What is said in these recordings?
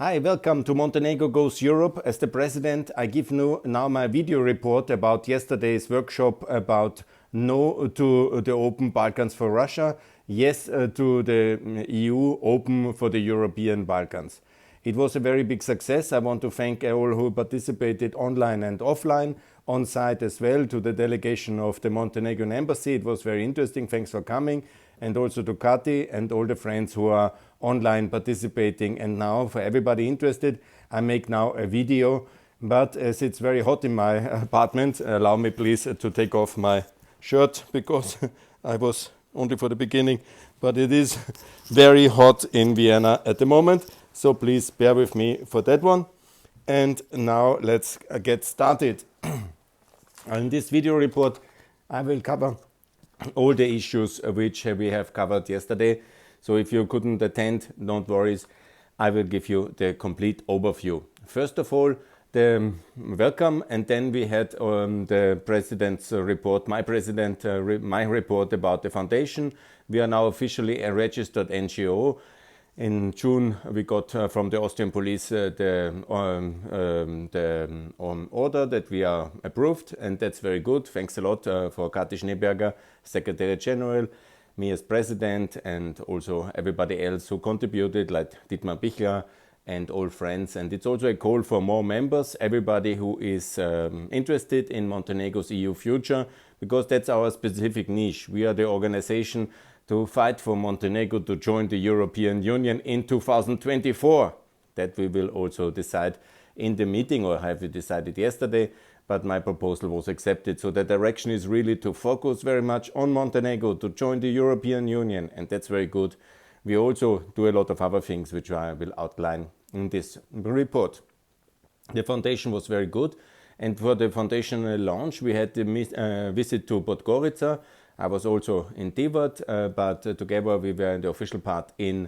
Hi, welcome to Montenegro Goes Europe. As the president, I give now my video report about yesterday's workshop about no to the open Balkans for Russia, yes to the EU open for the European Balkans. It was a very big success. I want to thank all who participated online and offline, on site as well, to the delegation of the Montenegrin embassy. It was very interesting. Thanks for coming. And also to Kati and all the friends who are online participating. And now, for everybody interested, I make now a video. But as it's very hot in my apartment, allow me please to take off my shirt, because I was only for the beginning. But it is very hot in Vienna at the moment. So please bear with me for that one. And now let's get started. In this video report, I will cover all the issues which we have covered yesterday. So if you couldn't attend, don't worry, I will give you the complete overview. First of all, the welcome, and then we had the president's report, my report about the foundation. We are now officially a registered NGO. In June, we got from the Austrian police the order that we are approved, and that's very good. Thanks a lot for Kati Schneeberger, Secretary General, me as President, and also everybody else who contributed, like Dietmar Bichler and all friends. And it's also a call for more members, everybody who is interested in Montenegro's EU future, because that's our specific niche. We are the organization to fight for Montenegro to join the European Union in 2024. That we will also decide in the meeting, or have we decided yesterday, but my proposal was accepted. So the direction is really to focus very much on Montenegro to join the European Union, and that's very good. We also do a lot of other things which I will outline in this report. The foundation was very good, and for the foundation launch we had the visit to Podgorica. I was also in Tivat, but together we were in the official part in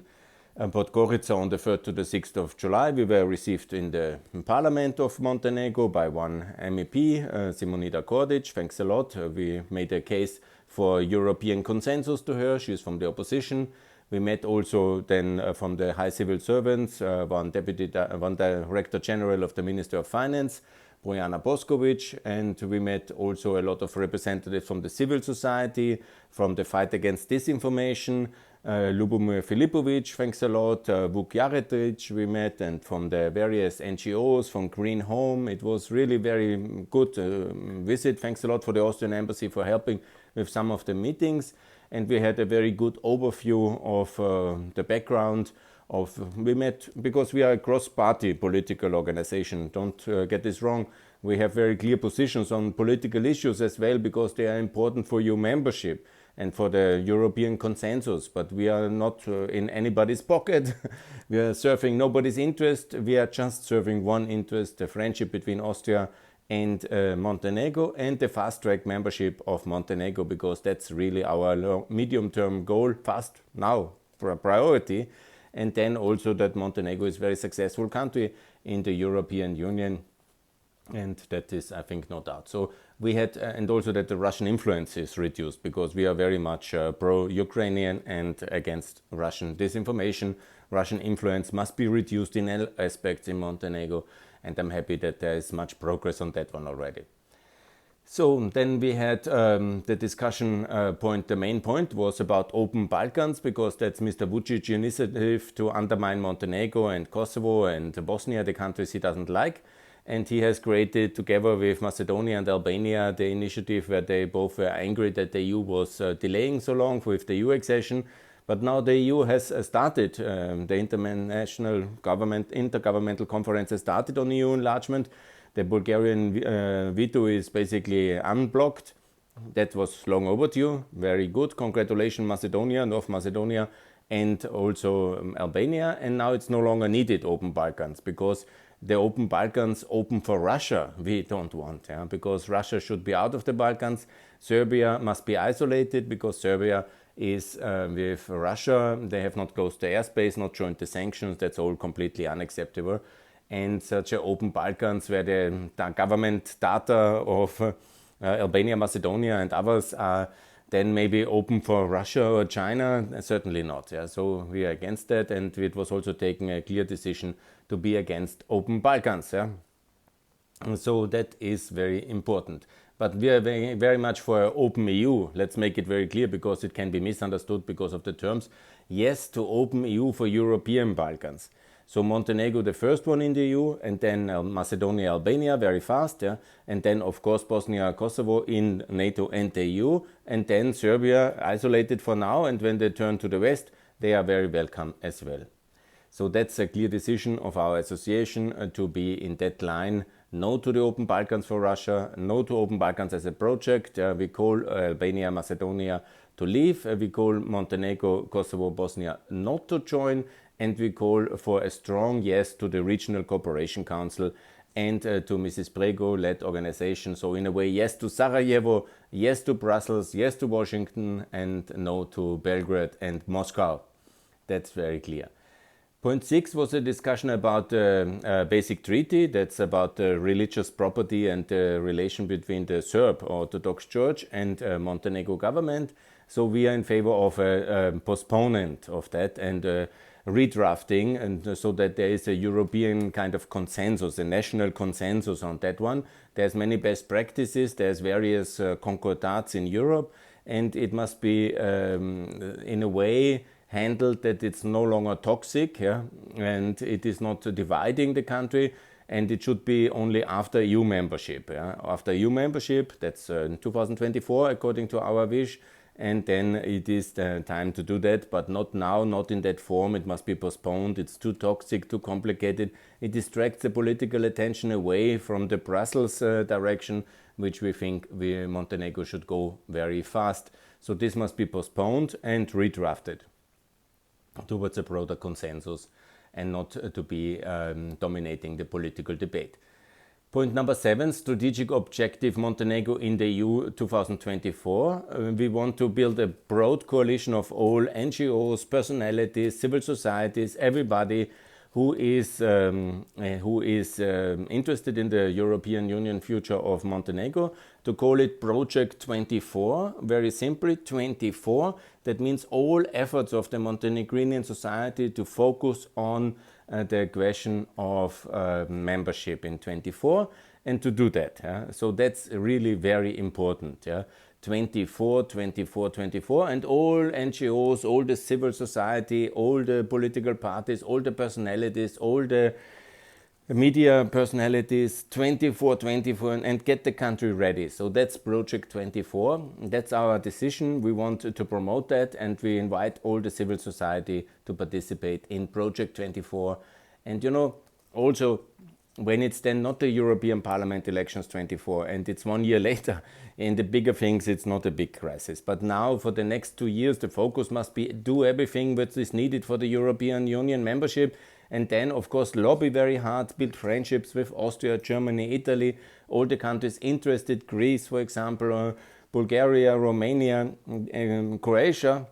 Podgorica on the 3rd to the 6th of July. We were received in the Parliament of Montenegro by one MEP, Simonida Kordic. Thanks a lot. We made a case for European consensus to her. She is from the opposition. We met also then from the high civil servants, one Director General of the Ministry of Finance, Bojana Boskovic, and we met also a lot of representatives from the civil society, from the fight against disinformation, Lubomir Filipovic, thanks a lot, Vuk Jaretic we met, and from the various NGOs, from Green Home. It was really very good visit. Thanks a lot for the Austrian Embassy for helping with some of the meetings, and we had a very good overview of the background. We met because we are a cross-party political organization. Don't get this wrong. We have very clear positions on political issues as well, because they are important for EU membership and for the European consensus. But we are not in anybody's pocket. We are serving nobody's interest. We are just serving one interest: the friendship between Austria and Montenegro, and the fast-track membership of Montenegro, because that's really our medium-term goal, fast now, for a priority. And then also that Montenegro is a very successful country in the European Union, and that is, I think, no doubt. So we had, and also that the Russian influence is reduced, because we are very much pro-Ukrainian and against Russian disinformation. Russian influence must be reduced in all aspects in Montenegro, and I'm happy that there is much progress on that one already. So then we had the discussion point. The main point was about open Balkans, because that's Mr. Vucic's initiative to undermine Montenegro and Kosovo and Bosnia, the countries he doesn't like. And he has created, together with Macedonia and Albania, the initiative where they both were angry that the EU was delaying so long with the EU accession. But now the EU has started, the Intergovernmental Conference has started on EU enlargement. The Bulgarian veto is basically unblocked. That was long overdue. Very good. Congratulations, Macedonia, North Macedonia, and also Albania. And now it's no longer needed, open Balkans, because the open Balkans open for Russia we don't want, because Russia should be out of the Balkans. Serbia must be isolated, because Serbia is with Russia. They have not closed the airspace, not joined the sanctions. That's all completely unacceptable. And such an open Balkans, where the government data of Albania, Macedonia and others are then maybe open for Russia or China, certainly not. Yeah? So we are against that, and it was also taken a clear decision to be against open Balkans. Yeah? So that is very important. But we are very, very much for open EU. Let's make it very clear, because it can be misunderstood because of the terms. Yes to open EU for European Balkans. So Montenegro, the first one in the EU, and then Macedonia, Albania, very fast, yeah? And then of course Bosnia, Kosovo in NATO and the EU, and then Serbia isolated for now, and when they turn to the West, they are very welcome as well. So that's a clear decision of our association to be in that line. No to the Open Balkans for Russia, no to Open Balkans as a project. We call Albania, Macedonia to leave. We call Montenegro, Kosovo, Bosnia not to join. And we call for a strong yes to the Regional Cooperation Council and to Mrs. Prego-led organization. So in a way, yes to Sarajevo, yes to Brussels, yes to Washington, and no to Belgrade and Moscow. That's very clear. Point 6 was a discussion about the basic treaty. That's about the religious property and the relation between the Serb Orthodox Church and Montenegro government. So we are in favor of a postponement of that and redrafting, and so that there is a European kind of consensus, a national consensus on that one. There's many best practices, there's various concordats in Europe, and it must be in a way handled that it's no longer toxic, yeah, and it is not dividing the country, and it should be only after EU membership. Yeah? After EU membership, that's in 2024 according to our wish, and then it is the time to do that, but not now, not in that form. It must be postponed. It's too toxic, too complicated. It distracts the political attention away from the Brussels direction, which we think Montenegro should go very fast. So this must be postponed and redrafted towards a broader consensus and not to be dominating the political debate. Point number 7, strategic objective Montenegro in the EU 2024. We want to build a broad coalition of all NGOs, personalities, civil societies, everybody who is interested in the European Union future of Montenegro, to call it Project 24, very simply 24. That means all efforts of the Montenegrin society to focus on the question of membership in 24, and to do that. Yeah? So that's really very important. Yeah? 24, 24, 24, and all NGOs, all the civil society, all the political parties, all the personalities, all the media personalities, 24, 24, and get the country ready. So that's Project 24. That's our decision. We want to promote that, and we invite all the civil society to participate in Project 24. And also, when it's then not the European Parliament elections 24 and it's 1 year later, in the bigger things it's not a big crisis. But now for the next 2 years the focus must be do everything that is needed for the European Union membership, and then of course lobby very hard, build friendships with Austria, Germany, Italy, all the countries interested, Greece for example, Bulgaria, Romania, Croatia.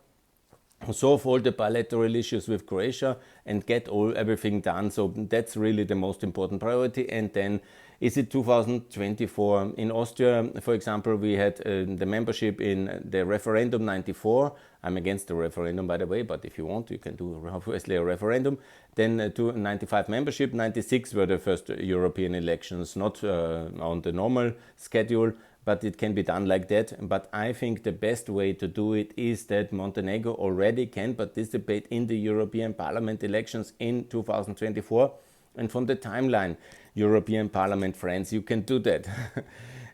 Solve all the bilateral issues with Croatia and get everything done. So that's really the most important priority. And then is it 2024? In Austria, for example, we had the membership in the referendum 94. I'm against the referendum, by the way, but if you want, you can do obviously a referendum. Then to 95 membership, 96 were the first European elections, not on the normal schedule, but it can be done like that. But I think the best way to do it is that Montenegro already can participate in the European Parliament elections in 2024. And from the timeline, European Parliament friends, you can do that.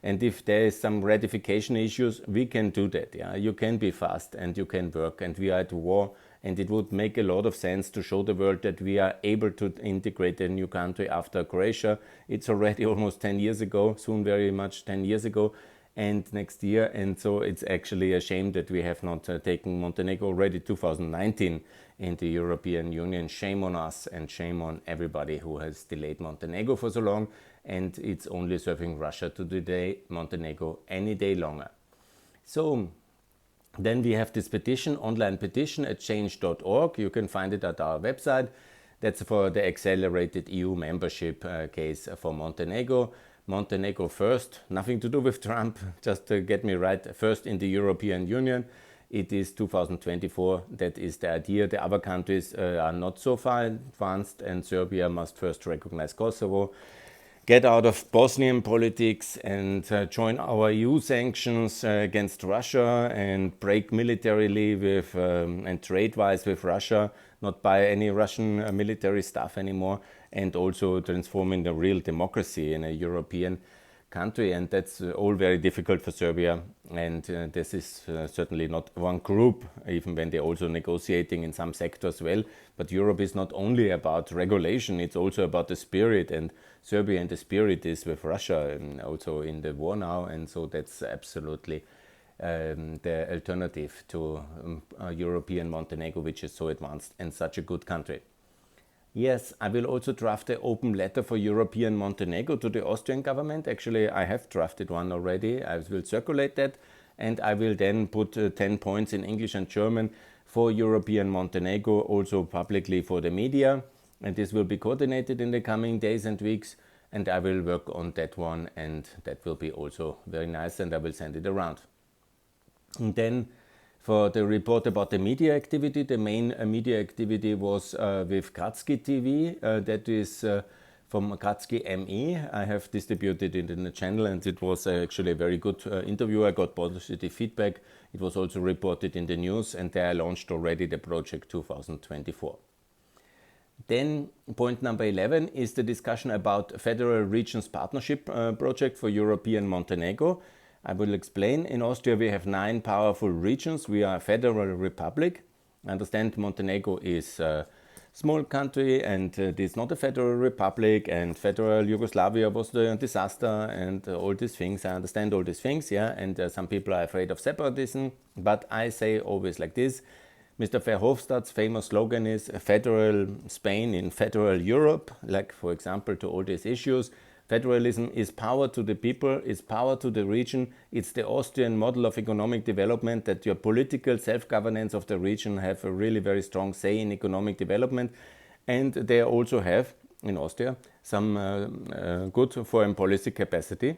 And if there is some ratification issues, we can do that. Yeah? You can be fast and you can work, and we are at war. And it would make a lot of sense to show the world that we are able to integrate a new country after Croatia. It's already almost 10 years ago, soon very much 10 years ago, and next year. And so it's actually a shame that we have not taken Montenegro already 2019 in the European Union. Shame on us and shame on everybody who has delayed Montenegro for so long. And it's only serving Russia to delay Montenegro any day longer. So then we have this petition, online petition at change.org. You can find it at our website. That's for the accelerated EU membership case for Montenegro. Montenegro first, nothing to do with Trump, just to get me right, first in the European Union. It is 2024, that is the idea. The other countries are not so far advanced, and Serbia must first recognize Kosovo, get out of Bosnian politics, and join our EU sanctions against Russia, and break militarily with and trade-wise with Russia, not buy any Russian military stuff anymore, and also transforming the real democracy in a European country. And that's all very difficult for Serbia, and this is certainly not one group, even when they're also negotiating in some sectors well. But Europe is not only about regulation, it's also about the spirit, and Serbia and the spirit is with Russia, and also in the war now, and so that's absolutely the alternative to European Montenegro, which is so advanced and such a good country. Yes, I will also draft an open letter for European Montenegro to the Austrian government. Actually, I have drafted one already. I will circulate that, and I will then put 10 points in English and German for European Montenegro, also publicly for the media. And this will be coordinated in the coming days and weeks, and I will work on that one, and that will be also very nice, and I will send it around. And then for the report about the media activity, the main media activity was with Kratsky TV. That is from Kratsky ME. I have distributed it in the channel, and it was actually a very good interview. I got positive feedback. It was also reported in the news, and there I launched already the project 2024. Then point number 11 is the discussion about Federal Regions Partnership project for European Montenegro. I will explain. In Austria we have 9 powerful regions. We are a federal republic. I understand Montenegro is a small country, and it is not a federal republic, and federal Yugoslavia was the disaster, and all these things. I understand all these things, yeah, and some people are afraid of separatism, but I say always like this. Mr. Verhofstadt's famous slogan is federal Spain in federal Europe, like for example to all these issues. Federalism is power to the people, is power to the region. It's the Austrian model of economic development, that your political self-governance of the region have a really very strong say in economic development. And they also have, in Austria, some good foreign policy capacity,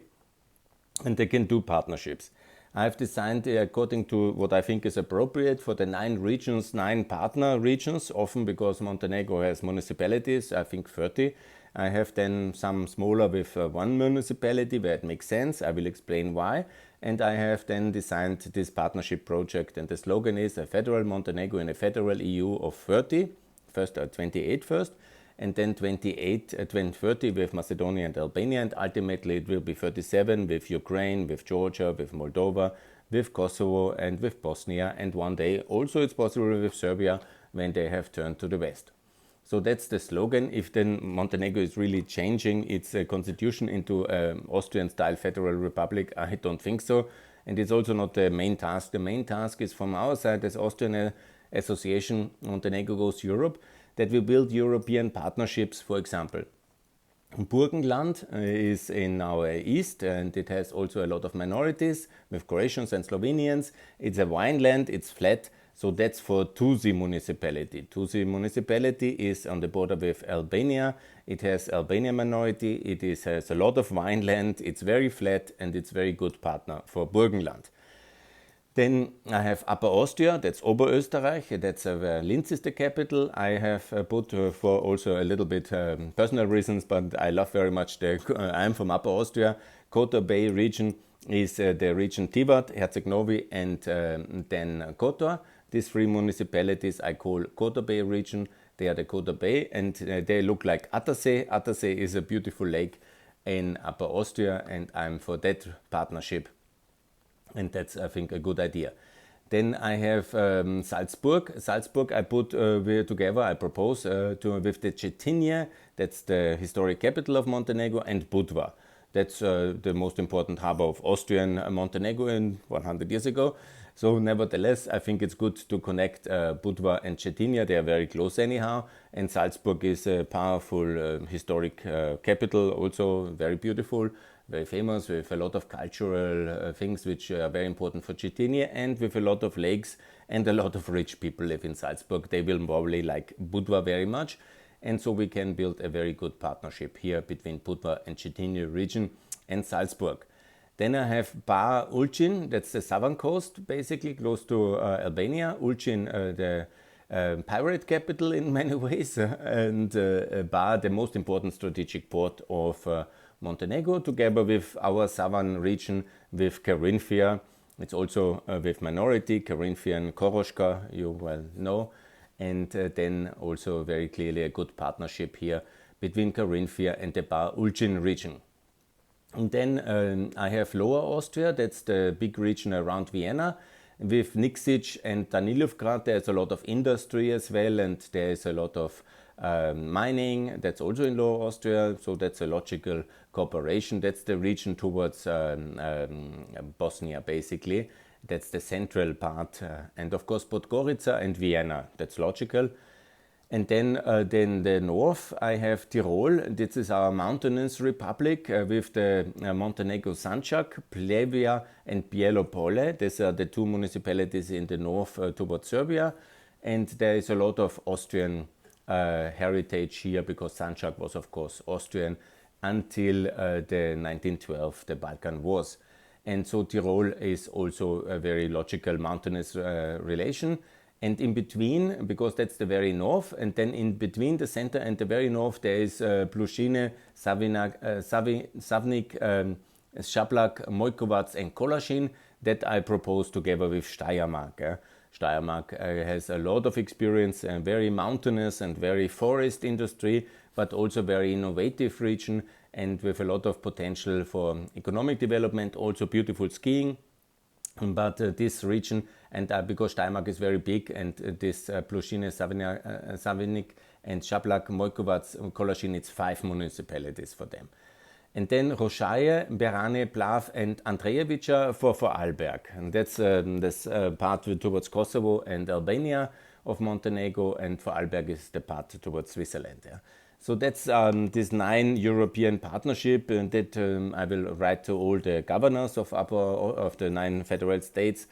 and they can do partnerships. I have designed according to what I think is appropriate for the 9 regions, 9 partner regions, often because Montenegro has municipalities, I think 30. I have then some smaller with 1 municipality where it makes sense. I will explain why. And I have then designed this partnership project, and the slogan is a federal Montenegro and a federal EU of 30, first 28 first, and then 2030 with Macedonia and Albania, and ultimately it will be 37 with Ukraine, with Georgia, with Moldova, with Kosovo and with Bosnia, and one day also it's possible with Serbia when they have turned to the west. So that's the slogan. If then Montenegro is really changing its constitution into an Austrian-style federal republic, I don't think so. And it's also not the main task. The main task is from our side as Austrian Association Montenegro Goes Europe, that we build European partnerships, for example. Burgenland is in our east, and it has also a lot of minorities with Croatians and Slovenians. It's a wineland, it's flat. So that's for Tuzi municipality. Tuzi municipality is on the border with Albania. It has Albanian minority. It has a lot of wineland. It's very flat, and it's very good partner for Burgenland. Then I have Upper Austria, that's Oberösterreich, that's where Linz is the capital. I have put for also a little bit personal reasons, but I love very much I'm from Upper Austria. Kotor Bay region is the region Tivat, Herceg-Novi, and then Kotor. These 3 municipalities I call Kotor Bay region. They are the Kotor Bay, and they look like Attersee. Attersee is a beautiful lake in Upper Austria, and I'm for that partnership. And that's, I think, a good idea. Then I have Salzburg. Salzburg I put together, I propose with the Cetinje, that's the historic capital of Montenegro, and Budva. That's the most important harbor of Austrian Montenegro in 100 years ago. So nevertheless, I think it's good to connect Budva and Cetinje. They are very close anyhow. And Salzburg is a powerful historic capital, also very beautiful, very famous, with a lot of cultural things which are very important for Cetinje, and with a lot of lakes, and a lot of rich people live in Salzburg. They will probably like Budva very much. And so we can build a very good partnership here between Budva and Cetinje region. and Salzburg. Then I have Bar Ulcin, that's the southern coast, basically close to Albania. Ulcin, the pirate capital in many ways, and Bar, the most important strategic port of Montenegro, together with our southern region with Carinthia. It's also with minority, Carinthian Koroshka, you well know, and then also very clearly a good partnership here between Carinthia and the Bar Ulcin region. And then I have Lower Austria, that's the big region around Vienna. With Nikšić and Danilovgrad, there's a lot of industry as well, and there's a lot of mining, that's also in Lower Austria, so that's a logical cooperation. That's the region towards Bosnia, basically. That's the central part. And of course, Podgorica and Vienna, that's logical. And then the north, I have Tyrol. This is our mountainous republic with the Montenegro Sanjak, Plevia, and Bielopole. These are the two municipalities in the north towards Serbia. And there is a lot of Austrian heritage here because Sanjak was, of course, Austrian until the 1912, the Balkan Wars. And so Tyrol is also a very logical mountainous relation. And in between, because that's the very north, and then in between the center and the very north, there is Plushine, Savnik, Shablak, Mojkovac, and Kolašin that I propose together with Steiermark. Steiermark has a lot of experience, and very mountainous and very forest industry, but also very innovative region, and with a lot of potential for economic development, also beautiful skiing. But this region, and because Steiermark is very big, and this Plushine, Savnik, and Shablak, Mojkovac, Kolašin, it's 5 municipalities for them. And then Rošaje, Berane, Plav, and Andrejevica for Vorarlberg. And that's this part towards Kosovo and Albania of Montenegro, and Vorarlberg is the part towards Switzerland. Yeah. So that's this 9 European partnership that I will write to all the governors of the 9 federal states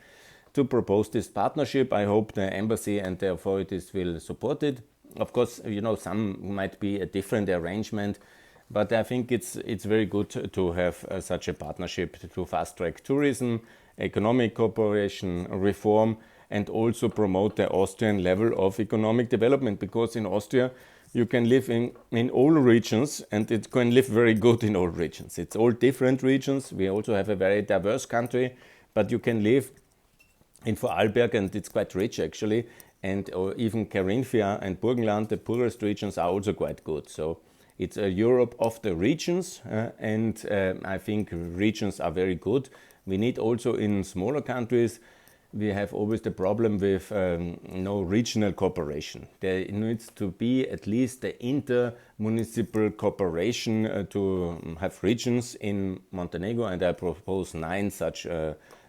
to propose this partnership. I hope the embassy and the authorities will support it. Of course, you know, some might be a different arrangement, but I think it's very good to have such a partnership to fast-track tourism, economic cooperation, reform, and also promote the Austrian level of economic development, because in Austria you can live in all regions, and it can live very good in all regions. It's all different regions. We also have a very diverse country, but you can live in Vorarlberg, and it's quite rich actually, and even Carinthia and Burgenland, the poorest regions, are also quite good. So it's a Europe of the regions, and I think regions are very good. We need also in smaller countries, we have always the problem with no regional cooperation. There needs to be at least the inter-municipal cooperation to have regions in Montenegro, and I propose 9 such,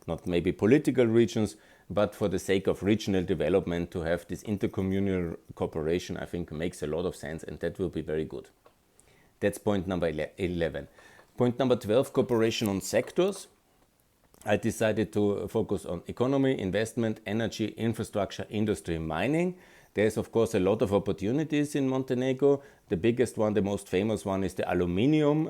not maybe political regions, but for the sake of regional development, to have this intercommunal cooperation, I think makes a lot of sense, and that will be very good. That's point number 11. Point number 12, cooperation on sectors. I decided to focus on economy, investment, energy, infrastructure, industry, mining. There's of course a lot of opportunities in Montenegro. The biggest one, the most famous one, is the aluminium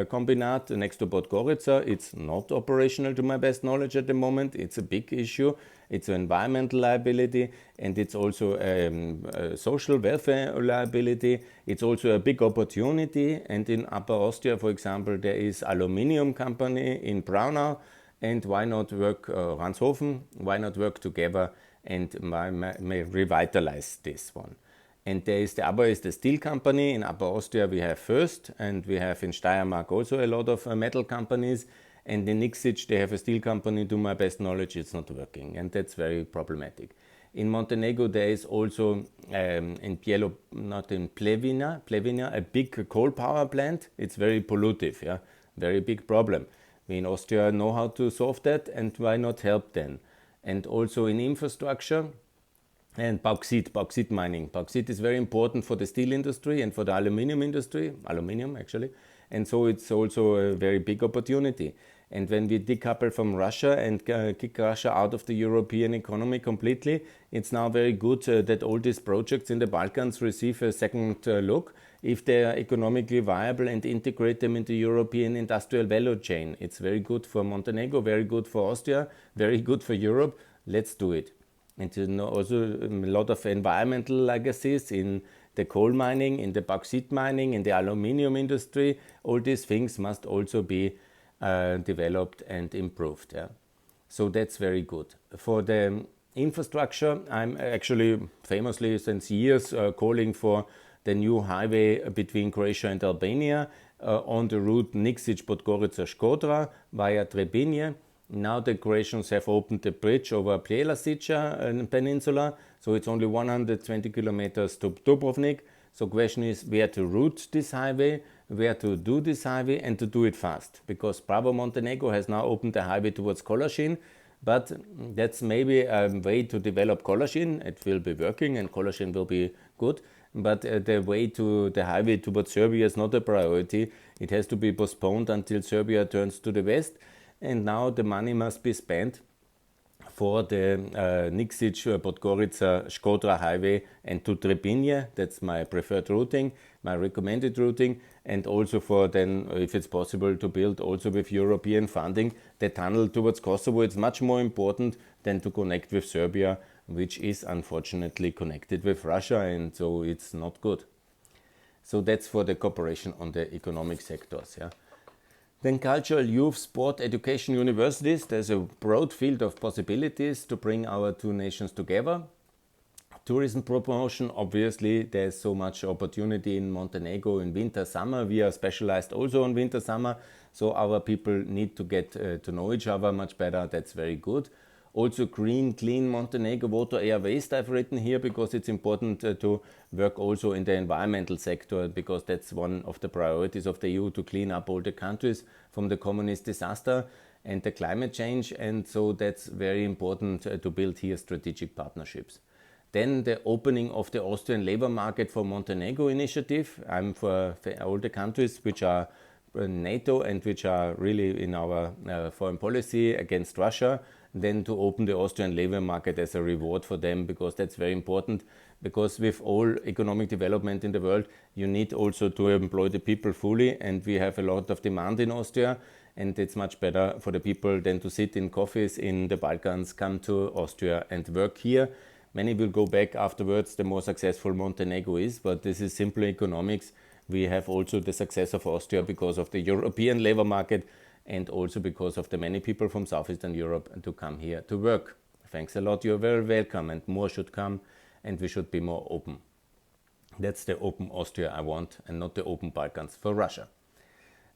combinat next to Podgorica. It's not operational to my best knowledge at the moment. It's a big issue. It's an environmental liability, and it's also a social welfare liability. It's also a big opportunity. And in Upper Austria, for example, there is aluminium company in Braunau. And why not work, Ranshofen, why not work together and may revitalize this one. And there is the other is the steel company. In Upper Austria we have First, and we have in Steiermark also a lot of metal companies. And in Nikšić they have a steel company. To my best knowledge, it's not working, and that's very problematic. In Montenegro there is also in Plevina, a big coal power plant. It's very pollutive, yeah, very big problem. We in Austria know how to solve that, and why not help then? And also in infrastructure and bauxite mining. Bauxite is very important for the steel industry and for the aluminium industry, actually. And so it's also a very big opportunity. And when we decouple from Russia and kick Russia out of the European economy completely, it's now very good that all these projects in the Balkans receive a second look. if they are economically viable, and integrate them into European industrial value chain. It's very good for Montenegro, very good for Austria, very good for Europe. Let's do it. And also a lot of environmental legacies in the coal mining, in the bauxite mining, in the aluminium industry. All these things must also be developed and improved. Yeah? So that's very good. For the infrastructure, I'm actually famously since years calling for the new highway between Croatia and Albania on the route Nikšić-Podgorica-Škodra via Trebinje. Now the Croatians have opened the bridge over Prelasica peninsula, so it's only 120 kilometers to Dubrovnik. So question is where to route this highway, where to do this highway, and to do it fast. Because Bravo Montenegro has now opened the highway towards Kolašin, but that's maybe a way to develop Kolašin. It will be working and Kolašin will be good. But the way to the highway towards Serbia is not a priority. It has to be postponed until Serbia turns to the west. And now the money must be spent for the Nikšić-Podgorica-Škodra highway and to Trebinje. That's my preferred routing, my recommended routing. And also for then, if it's possible, to build also with European funding the tunnel towards Kosovo. It's much more important than to connect with Serbia, which is unfortunately connected with Russia, and so it's not good. So that's for the cooperation on the economic sectors. Yeah. Then cultural, youth, sport, education, universities. There's a broad field of possibilities to bring our two nations together. Tourism promotion, obviously, there's so much opportunity in Montenegro in winter, summer. We are specialized also on winter, summer, so our people need to get to know each other much better. That's very good. Also green, clean Montenegro, water, air, waste I've written here because it's important to work also in the environmental sector, because that's one of the priorities of the EU, to clean up all the countries from the communist disaster and the climate change. And so that's very important to build here strategic partnerships. Then the opening of the Austrian labor market for Montenegro initiative. I'm for all the countries which are NATO and which are really in our foreign policy against Russia, then to open the Austrian labor market as a reward for them, because that's very important. Because with all economic development in the world, you need also to employ the people fully, and we have a lot of demand in Austria, and it's much better for the people than to sit in coffees in the Balkans, come to Austria and work here. Many will go back afterwards, the more successful Montenegro is, but this is simply economics. We have also the success of Austria because of the European labor market, and also because of the many people from Southeastern Europe to come here to work. Thanks a lot, you're very welcome, and more should come, and we should be more open. That's the open Austria I want, and not the open Balkans for Russia.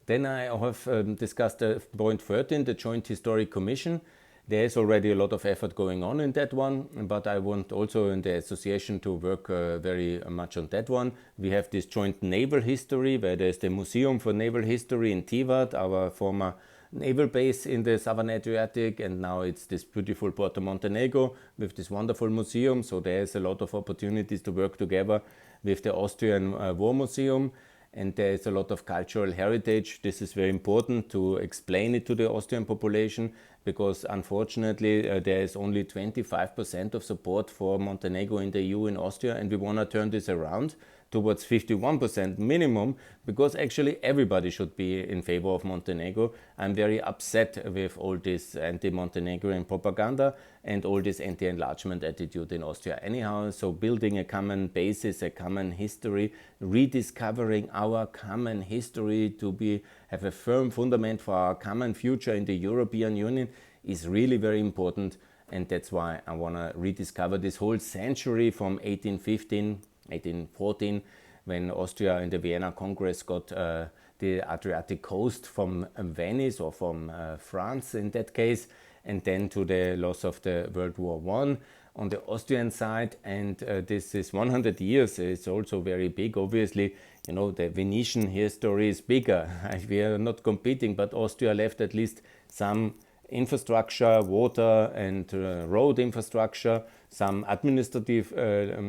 Then I have discussed point 13, the Joint Historic Commission. There is already a lot of effort going on in that one, but I want also in the association to work very much on that one. We have this joint naval history, where there's the Museum for Naval History in Tivat, our former naval base in the Southern Adriatic, and now it's this beautiful Porto Montenegro with this wonderful museum. So there's a lot of opportunities to work together with the Austrian War Museum. And there is a lot of cultural heritage. This is very important to explain it to the Austrian population, because unfortunately there is only 25% of support for Montenegro in the EU in Austria, and we want to turn this around towards 51% minimum, because actually everybody should be in favor of Montenegro. I'm very upset with all this anti-Montenegrin propaganda and all this anti-enlargement attitude in Austria anyhow. So building a common basis, a common history, rediscovering our common history to have a firm fundament for our common future in the European Union is really very important. And that's why I want to rediscover this whole century from 1814, when Austria in the Vienna Congress got the Adriatic coast from Venice, or from France in that case, and then to the loss of the World War I on the Austrian side. And this is 100 years. It's also very big. Obviously, you know, the Venetian history is bigger. We are not competing, but Austria left at least some infrastructure, water and road infrastructure, some administrative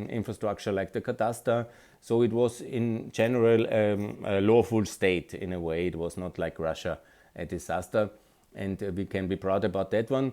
infrastructure like the cadastre. So it was in general a lawful state in a way. It was not like Russia, a disaster, and we can be proud about that one.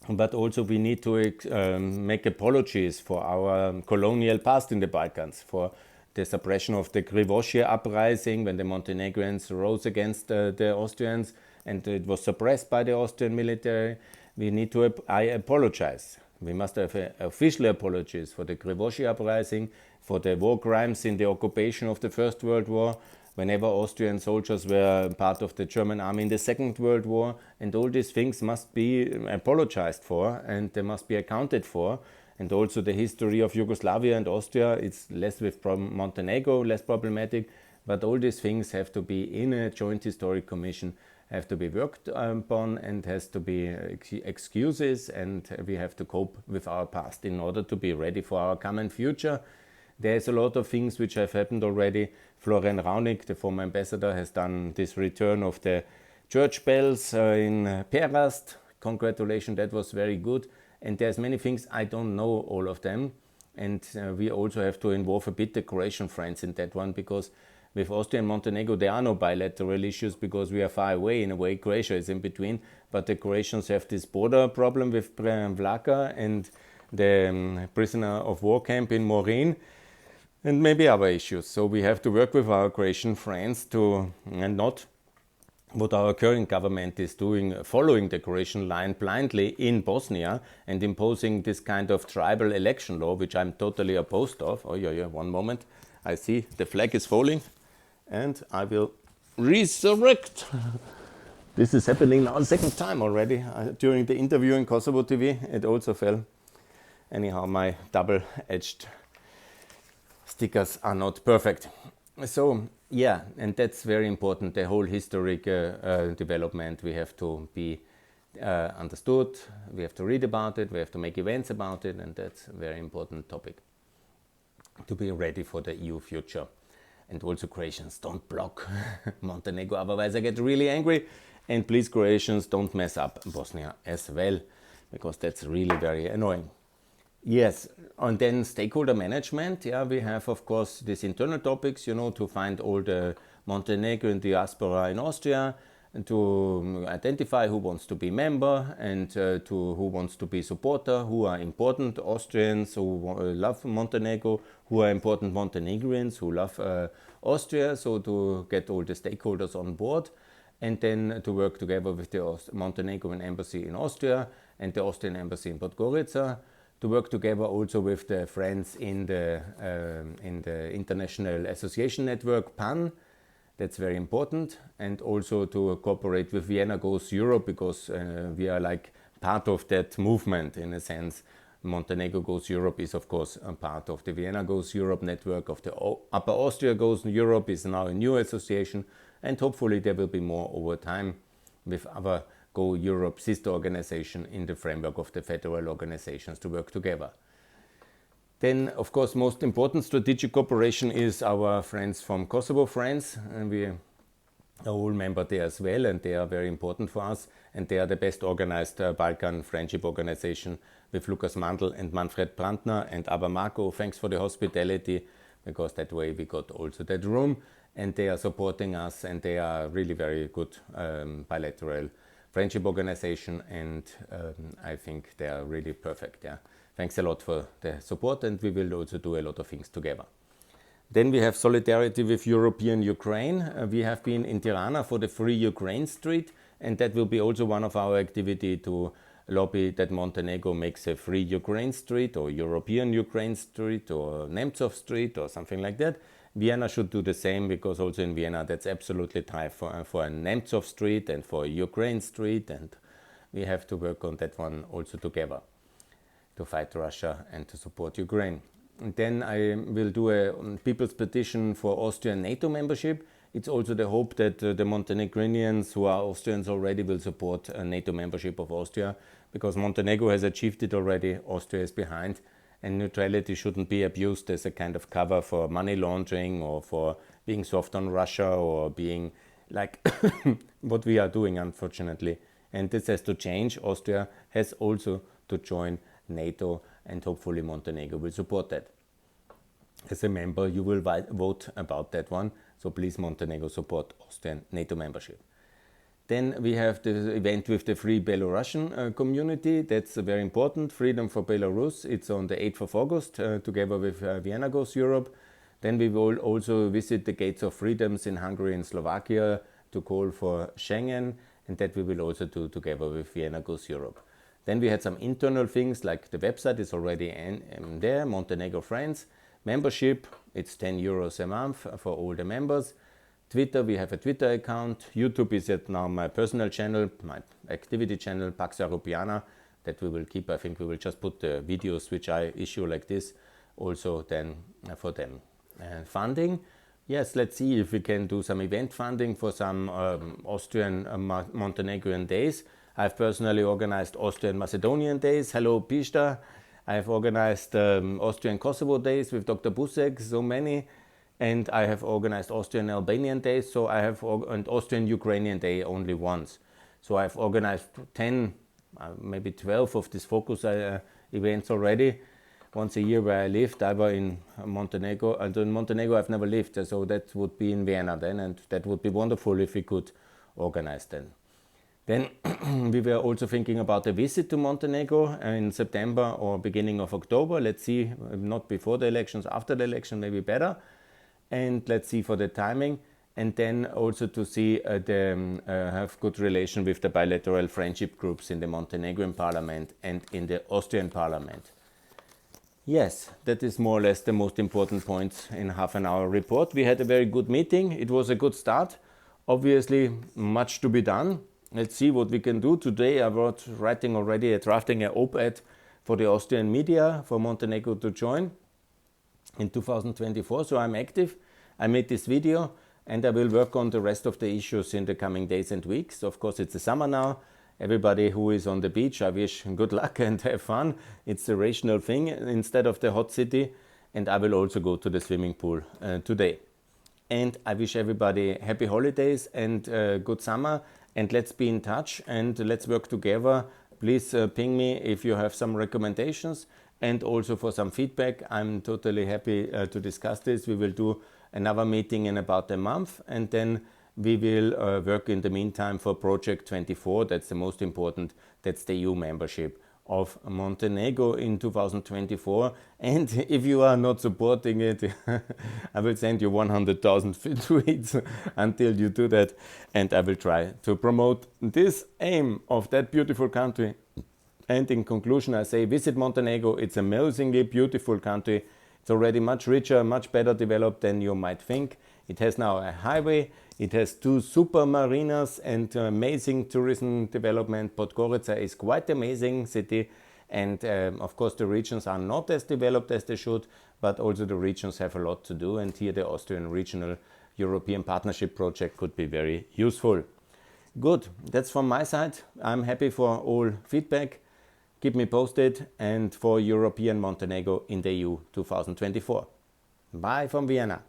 But also we need to make apologies for our colonial past in the Balkans, for the suppression of the Krivoshe uprising when the Montenegrins rose against the Austrians and it was suppressed by the Austrian military. We need to apologize. We must have official apologies for the Krivoshe uprising, for the war crimes in the occupation of the First World War, whenever Austrian soldiers were part of the German army in the Second World War, and all these things must be apologized for and they must be accounted for. And also the history of Yugoslavia and Austria, it's less with Montenegro, less problematic, but all these things have to be in a joint historic commission, have to be worked upon and has to be excuses, and we have to cope with our past in order to be ready for our common future. There's a lot of things which have happened already. Florian Raunig, the former ambassador, has done this return of the church bells in Perast. Congratulations, that was very good. And there's many things, I don't know all of them. And we also have to involve a bit the Croatian friends in that one, because with Austria and Montenegro, there are no bilateral issues because we are far away. In a way, Croatia is in between. But the Croatians have this border problem with Vlaka and the prisoner of war camp in Morin, and maybe other issues. So we have to work with our Croatian friends to, and not what our current government is doing, following the Croatian line blindly in Bosnia and imposing this kind of tribal election law, which I'm totally opposed of. Oh yeah, one moment. I see the flag is falling and I will resurrect. This is happening now the second time already. During the interview in Kosovo TV, it also fell. Anyhow, my double-edged stickers are not perfect. So yeah, and that's very important. The whole historic development, we have to be understood, we have to read about it, we have to make events about it, and that's a very important topic to be ready for the EU future. And also Croatians, don't block Montenegro, otherwise I get really angry. And please, Croatians, don't mess up Bosnia as well, because that's really very annoying. Yes, and then stakeholder management. Yeah, we have, of course, these internal topics, to find all the Montenegrin diaspora in Austria, and to identify who wants to be member and to who wants to be supporter, who are important Austrians who love Montenegro, who are important Montenegrins who love Austria. So to get all the stakeholders on board, and then to work together with the Montenegrin embassy in Austria and the Austrian embassy in Podgorica, to work together also with the friends in the International Association Network, PAN. That's very important. And also to cooperate with Vienna Goes Europe, because we are like part of that movement in a sense. Montenegro Goes Europe is, of course, a part of the Vienna Goes Europe network. Of the Upper Austria Goes Europe is now a new association, and hopefully there will be more over time with other Go Europe sister organization in the framework of the federal organizations to work together. Then, of course, most important strategic cooperation is our friends from Kosovo friends, and we are all member there as well, and they are very important for us, and they are the best organized Balkan friendship organization with Lukas Mandl and Manfred Brandner and Abba Marco. Thanks for the hospitality, because that way we got also that room, and they are supporting us, and they are really very good bilateral friendship organization, and I think they are really perfect. Yeah, thanks a lot for the support, and we will also do a lot of things together. Then we have solidarity with European Ukraine. We have been in Tirana for the Free Ukraine Street, and that will be also one of our activity to lobby that Montenegro makes a Free Ukraine Street or European Ukraine Street or Nemtsov Street or something like that. Vienna should do the same, because also in Vienna that's absolutely time for a Nemtsov Street and for a Ukraine Street, and we have to work on that one also together to fight Russia and to support Ukraine. And then I will do a people's petition for Austrian NATO membership. It's also the hope that the Montenegrinians who are Austrians already will support a NATO membership of Austria, because Montenegro has achieved it already, Austria is behind. And neutrality shouldn't be abused as a kind of cover for money laundering or for being soft on Russia or being like what we are doing, unfortunately. And this has to change. Austria has also to join NATO, and hopefully Montenegro will support that. As a member, you will vote about that one. So please, Montenegro, support Austrian NATO membership. Then we have the event with the Free Belarusian community. That's very important. Freedom for Belarus. It's on the 8th of August, together with Vienna Goes Europe. Then we will also visit the gates of freedoms in Hungary and Slovakia to call for Schengen, and that we will also do together with Vienna Goes Europe. Then we had some internal things like the website is already there, Montenegro Friends. Membership, it's 10 euros a month for all the members. Twitter, we have a Twitter account. YouTube is now my personal channel, my activity channel, Pax Europiana, that we will keep. I think we will just put the videos which I issue like this also then for them. Funding, yes, let's see if we can do some event funding for some Austrian Montenegrin days. I've personally organized Austrian Macedonian days. Hello, Pista. I've organized Austrian Kosovo days with Dr. Busek, so many. And I have organized Austrian Albanian days, so I have an Austrian Ukrainian day only once. So I've organized 10, maybe 12 of these focus events already. Once a year where I lived, I was in Montenegro, and in Montenegro I've never lived, so that would be in Vienna then, and that would be wonderful if we could organize then. Then we were also thinking about a visit to Montenegro in September or beginning of October. Let's see, not before the elections, after the election, maybe better. And let's see for the timing. And then also to see have good relation with the bilateral friendship groups in the Montenegrin parliament and in the Austrian parliament. Yes, that is more or less the most important points in half an hour report. We had a very good meeting. It was a good start. Obviously, much to be done. Let's see what we can do. Today I was drafting an op-ed for the Austrian media for Montenegro to join in 2024. So I'm active. I made this video and I will work on the rest of the issues in the coming days and weeks. Of course, it's the summer now. Everybody who is on the beach, I wish good luck and have fun. It's the rational thing instead of the hot city. And I will also go to the swimming pool today. And I wish everybody happy holidays and good summer. And let's be in touch and let's work together. Please ping me if you have some recommendations and also for some feedback. I'm totally happy to discuss this. We will do another meeting in about a month, and then we will work in the meantime for Project 24. That's the most important. That's the EU membership of Montenegro in 2024. And if you are not supporting it, I will send you 100,000 tweets until you do that. And I will try to promote this aim of that beautiful country. And in conclusion, I say visit Montenegro. It's an amazingly beautiful country. It's already much richer, much better developed than you might think. It has now a highway. It has 2 super marinas and amazing tourism development. Podgorica is quite amazing city. And of course, the regions are not as developed as they should, but also the regions have a lot to do. And here the Austrian Regional European Partnership Project could be very useful. Good, that's from my side. I'm happy for all feedback. Keep me posted, and for European Montenegro in the EU 2024. Bye from Vienna.